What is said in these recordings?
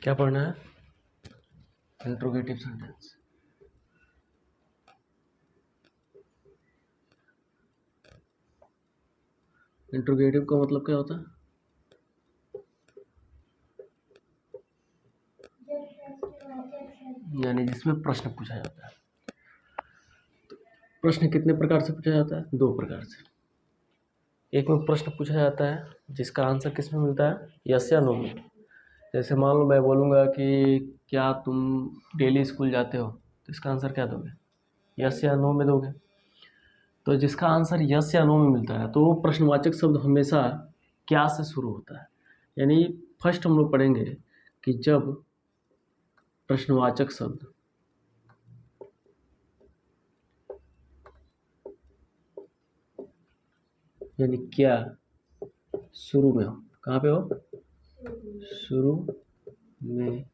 क्या पढ़ना है? Interrogative sentence. इंट्रोगेटिव का मतलब क्या होता है? यानी जिसमें प्रश्न पूछा जाता है। प्रश्न कितने प्रकार से पूछा जाता है? दो प्रकार से। एक में प्रश्न पूछा जाता है जिसका आंसर किस में मिलता है? यस या नो में। जैसे मान लो मैं बोलूँगा कि क्या तुम डेली स्कूल जाते हो, तो इसका आंसर क्या दोगे? यस या नो में दोगे। तो जिसका आंसर यस या नो में मिलता है तो वो प्रश्नवाचक शब्द हमेशा क्या से शुरू होता है। यानी फर्स्ट हम लोग पढ़ेंगे कि जब प्रश्नवाचक शब्द यानी क्या शुरू में हो। कहाँ पे हो? शुरू में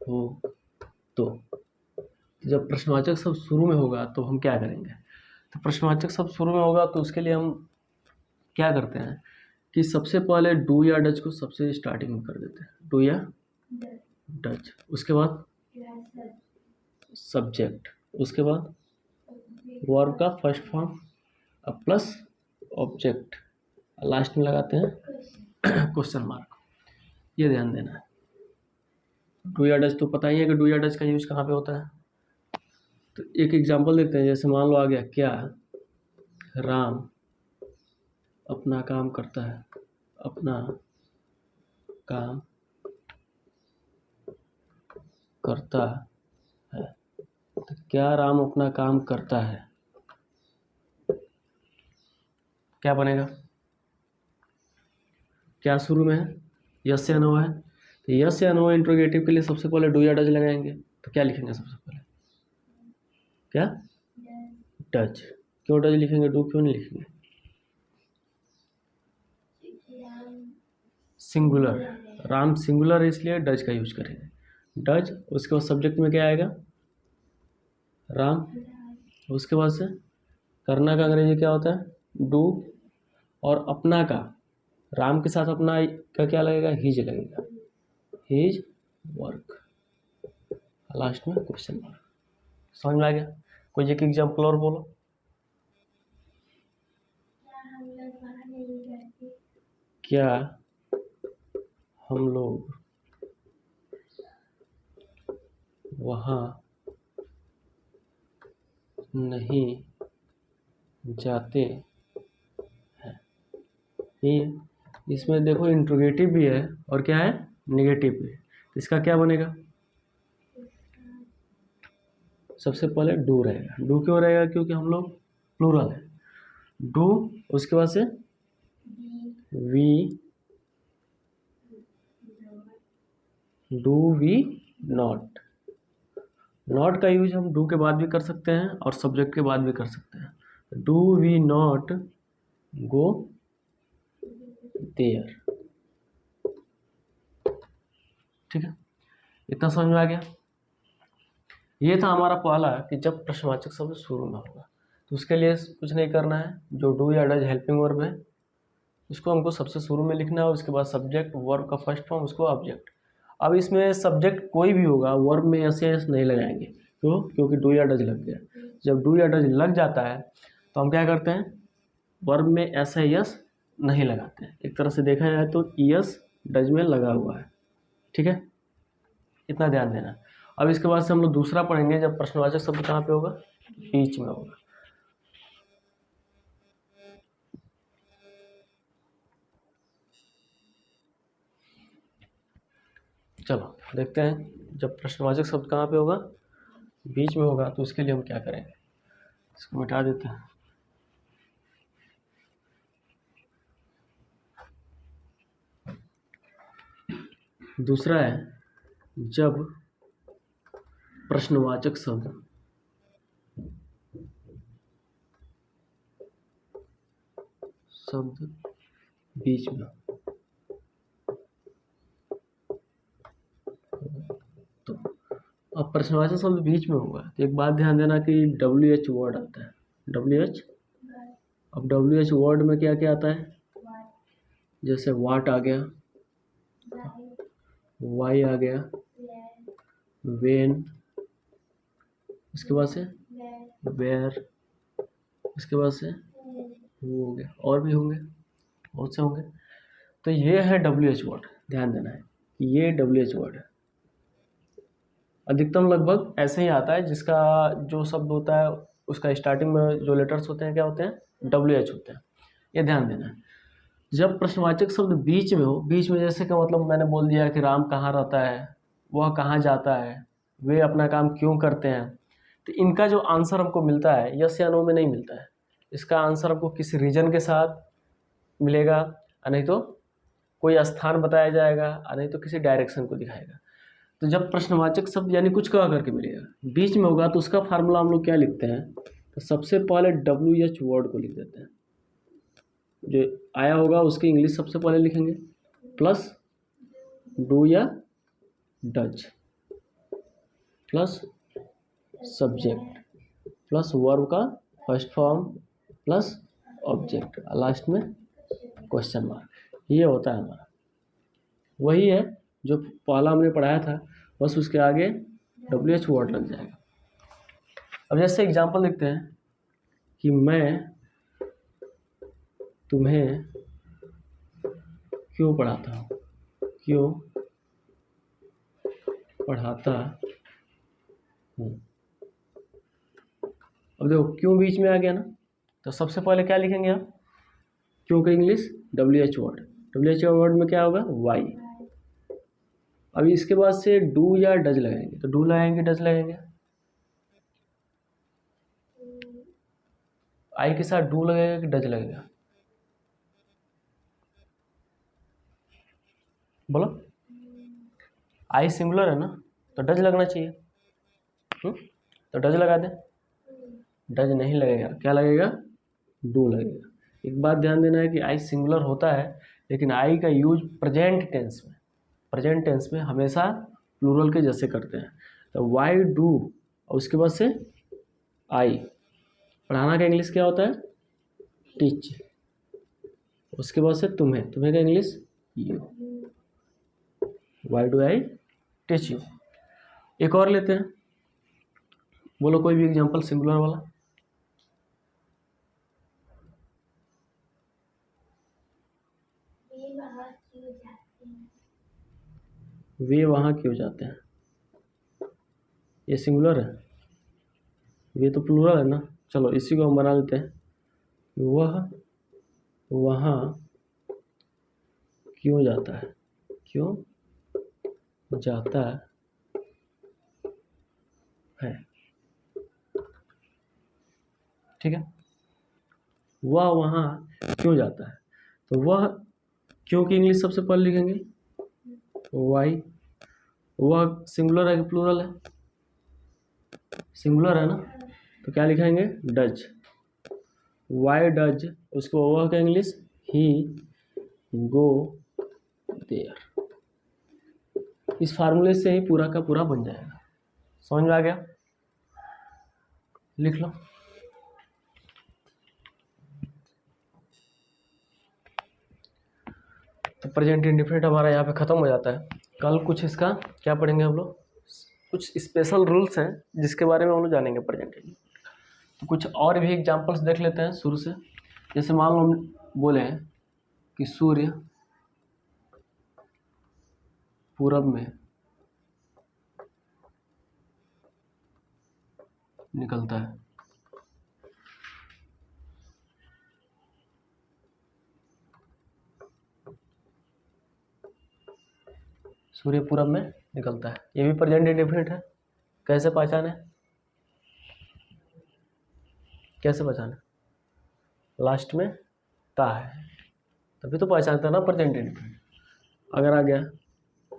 हो। तो जब प्रश्नवाचक शब्द शुरू में होगा तो हम क्या करेंगे? तो प्रश्नवाचक शब्द शुरू में होगा तो उसके लिए हम क्या करते हैं कि सबसे पहले डू या डच को सबसे स्टार्टिंग में कर देते हैं। डू या डच, उसके बाद सब्जेक्ट, उसके बाद वर्ब का first form plus object, last में लगाते हैं क्वेश्चन मार्क। ये ध्यान देना है। डू या डच तो पता ही है कि डू या डच का यूज कहाँ पे होता है। तो एक एग्जांपल देते हैं। जैसे मान लो आ गया, क्या राम अपना काम करता है। अपना काम करता है। तो क्या राम अपना काम करता है, क्या बनेगा? क्या शुरू में है? यस या नो है। तो यस या नो इंट्रोगेटिव के लिए सबसे पहले डू या डच लगाएंगे। तो क्या लिखेंगे सबसे पहले? क्या? डच। क्यों डच लिखेंगे? डू क्यों नहीं लिखेंगे? सिंगुलर, राम सिंगुलर है इसलिए डच का यूज करेंगे। डच, उसके बाद सब्जेक्ट में क्या आएगा? राम। उसके बाद से करना का अंग्रेजी क्या होता है? डू। और अपना का, राम के साथ अपना का क्या लगेगा? हिज लगेगा। हिज वर्क, लास्ट में क्वेश्चन मार्क। समझ में आ गया? कोई एक एग्जाम्पल और बोलो। क्या हम लोग वहाँ नहीं जाते हैं। ये इसमें देखो इंट्रोगेटिव भी है और क्या है? नेगेटिव भी है। तो इसका क्या बनेगा? सबसे पहले डू रहेगा। डू क्यों रहेगा? क्योंकि हम लोग प्लूरल है। डू, उसके बाद से we, do we not. Not का यूज हम डू के बाद भी कर सकते हैं और सब्जेक्ट के बाद भी कर सकते हैं। Do we not go there. ठीक है, इतना समझ में आ गया? ये था हमारा पहला कि जब प्रश्नवाचक शब्द शुरू में होगा तो उसके लिए कुछ नहीं करना है। जो डू या डज हेल्पिंग वर्ब है उसको हमको सबसे शुरू में लिखना है। उसके बाद सब्जेक्ट, वर्ब का फर्स्ट फॉर्म, उसको ऑब्जेक्ट। अब इसमें सब्जेक्ट कोई भी होगा, वर्ब में एस नहीं लगाएंगे। क्यों? क्योंकि डू या डज लग गया। जब डू या डज लग जाता है तो हम क्या करते हैं? वर्ब में एस नहीं लगाते हैं। एक तरह से देखा जाए तो ईएस डज में लगा हुआ है। ठीक है, इतना ध्यान देना। अब इसके बाद से हम लोग दूसरा पढ़ेंगे जब प्रश्नवाचक शब्द कहाँ पे होगा? बीच में होगा। चलो देखते हैं जब प्रश्नवाचक शब्द कहाँ पे होगा? बीच में होगा। तो उसके लिए हम क्या करेंगे? इसको मिटा देते हैं। दूसरा है जब प्रश्नवाचक शब्द बीच में। तो अब प्रश्नवाचक शब्द बीच में होगा तो एक बात ध्यान देना कि WH वर्ड आता है। WH, अब WH वर्ड में क्या क्या आता है? जैसे वाट आ गया, वाई आ गया, वेन, इसके बाद से वेयर, इसके बाद से वो हो गया, और भी होंगे, बहुत से होंगे। तो ये है WH वर्ड, ध्यान देना है कि ये WH वर्ड है। अधिकतम लगभग ऐसे ही आता है, जिसका जो शब्द होता है उसका स्टार्टिंग में जो लेटर्स होते हैं क्या होते हैं, WH होते हैं। ये ध्यान देना है। जब प्रश्नवाचक शब्द बीच में हो, बीच में जैसे कि मतलब मैंने बोल दिया कि राम कहाँ रहता है, वह कहाँ जाता है, वे अपना काम क्यों करते हैं, तो इनका जो आंसर हमको मिलता है यस या नो में नहीं मिलता है। इसका आंसर हमको किसी रीजन के साथ मिलेगा, और नहीं तो कोई स्थान बताया जाएगा, और नहीं तो किसी डायरेक्शन को दिखाएगा। तो जब प्रश्नवाचक शब्द यानी कुछ कह करके मिलेगा, बीच में होगा, तो उसका फार्मूला हम लोग क्या लिखते हैं, तो सबसे पहले WH वर्ड को लिख देते हैं। जो आया होगा उसकी इंग्लिश सबसे पहले लिखेंगे, प्लस डू या does, plus subject, plus verb का first form, plus object, last में क्वेश्चन मार्क। ये होता है हमारा, वही है जो पहला हमने पढ़ाया था, बस उसके आगे WH वर्ड लग जाएगा। अब जैसे एग्जांपल देखते हैं कि मैं तुम्हें क्यों पढ़ाता हूँ, क्यों पढ़ाता हूँ। अब देखो क्यों बीच में आ गया ना, तो सबसे पहले क्या लिखेंगे आप, क्यों का English WH word, WH word में क्या होगा, वाई। अभी इसके बाद से डू या डज लगाएंगे, तो डू लगाएंगे, डज लगाएंगे, आई के साथ डू लगेगा कि डज लगेगा, बोलो। आई सिंगुलर है ना, तो डज लगना चाहिए, तो डज लगा दें। डज नहीं लगेगा, क्या लगेगा, डू लगेगा। एक बात ध्यान देना है कि आई सिंगुलर होता है, लेकिन आई का यूज प्रेजेंट टेंस में हमेशा प्लूरल के जैसे करते हैं। तो वाई डू और उसके बाद से आई। पढ़ाना का इंग्लिश क्या होता है, टीच। उसके बाद से तुम्हें का English you, why do I teach you. एक और लेते हैं, बोलो कोई भी एग्जांपल सिंगुलर वाला। वे वहाँ क्यों जाते हैं, ये सिंगुलर है, वे तो प्लूरल है ना। चलो इसी को हम बना लेते हैं, वह वहाँ क्यों जाता है, क्यों जाता है, ठीक है। वह वहाँ क्यों जाता है, तो वह क्यों की इंग्लिश सबसे पहले लिखेंगे वाई। वह सिंगुलर है कि प्लूरल है, सिंगुलर है ना, तो क्या लिखेंगे डज। वाई डज, उसको वह का इंग्लिश ही गो देयर। इस फार्मूले से ही पूरा का पूरा बन जाएगा। समझ में आ गया, लिख लो। तो प्रेजेंट इंडेफिनिट हमारा यहाँ पे ख़त्म हो जाता है। कल कुछ इसका क्या पढ़ेंगे हम लोग, कुछ स्पेशल रूल्स हैं जिसके बारे में हम लोग जानेंगे प्रेजेंट। तो कुछ और भी एग्जांपल्स देख लेते हैं शुरू से। जैसे मान लो हम बोले हैं कि सूर्य पूरब में निकलता है, सूर्य पूरब में निकलता है, ये भी प्रेजेंट इंडेफिनिट है। कैसे पहचाने, कैसे पहचाने, लास्ट में ता है तभी तो पहचानता है ना प्रेजेंट इंडेफिनिट। अगर आ गया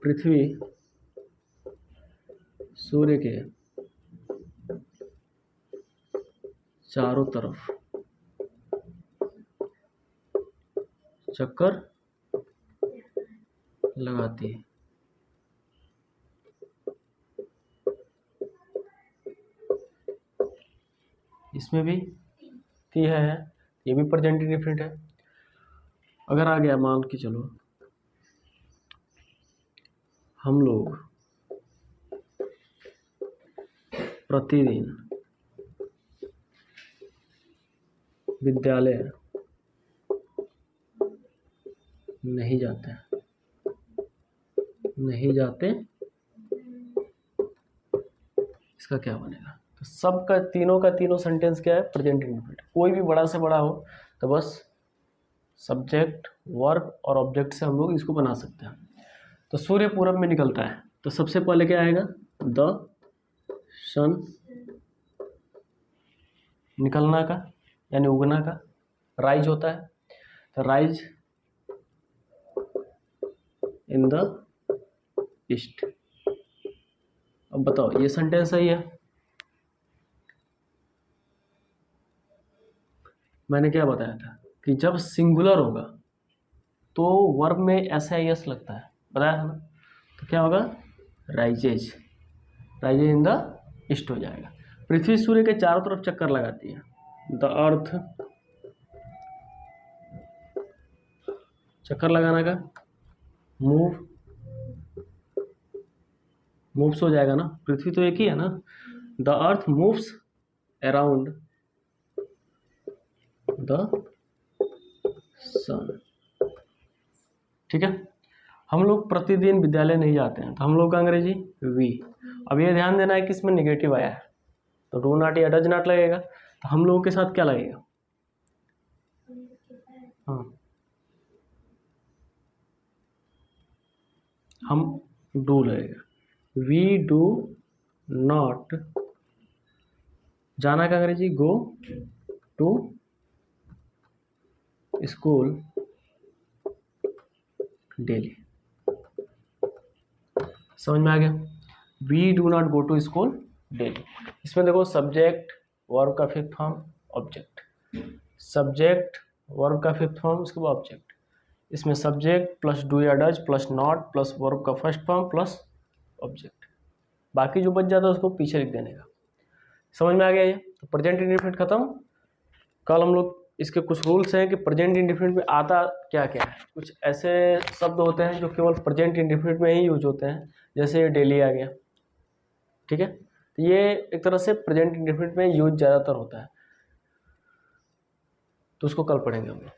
पृथ्वी सूर्य के चारों तरफ चक्कर लगाती है, इसमें भी ती है, ये भी प्रेजेंट इंडेफिनिट है। अगर आ गया मान के चलो हम लोग प्रतिदिन विद्यालय नहीं जाते, इसका क्या बनेगा? तो सबका तीनों का तीनों सेंटेंस क्या है? Present indefinite. कोई भी बड़ा से बड़ा हो तो बस सब्जेक्ट, वर्ब और ऑब्जेक्ट से हम लोग इसको बना सकते हैं। तो सूर्य पूरब में निकलता है, तो सबसे पहले क्या आएगा? द सन, निकलना का यानी उगना का। राइज होता है, तो राइज इन द ईस्ट। अब बताओ ये सेंटेंस सही है? मैंने क्या बताया था कि जब सिंगुलर होगा तो वर्ब में एस लगता है, बताया था ना। तो क्या होगा? Rises, rises in the east हो जाएगा। पृथ्वी सूर्य के चारों तरफ चक्कर लगाती है। द अर्थ, चक्कर लगाना का मूव्स हो जाएगा ना, पृथ्वी तो एक ही है ना। The earth moves around the sun. ठीक है। हम लोग प्रतिदिन विद्यालय नहीं जाते हैं, तो हम लोग का अंग्रेजी वी। अब ये ध्यान देना है कि इसमें निगेटिव आया है, तो डू नॉट या डज नॉट लगेगा। तो हम लोगों के साथ क्या लगेगा? हाँ, हम डू लगेगा। वी डू नॉट, जाना का अंग्रेजी गो टू स्कूल डेली। समझ में आ गया? We do not go to school daily. इसमें देखो सब्जेक्ट, वर्ब का fifth form, object. Subject, verb का फिफ्थ फॉर्म, उसके बाद ऑब्जेक्ट। इसमें सब्जेक्ट प्लस डू या does plus not plus verb का फर्स्ट फॉर्म प्लस ऑब्जेक्ट। बाकी जो बच जाता है उसको पीछे लिख देने का। समझ में आ गया ये? तो प्रेजेंट इंडेफिनिट खत्म। कल हम लोग इसके कुछ रूल्स हैं कि प्रेजेंट इंडेफिनिट में आता क्या क्या है। कुछ ऐसे शब्द होते हैं जो केवल प्रेजेंट इंडेफिनिट में ही यूज होते हैं, जैसे ये डेली आ गया। ठीक है, तो ये एक तरह से प्रेजेंट इंडेफिनिट में यूज ज़्यादातर होता है, तो उसको कल पढ़ेंगे हम लोग।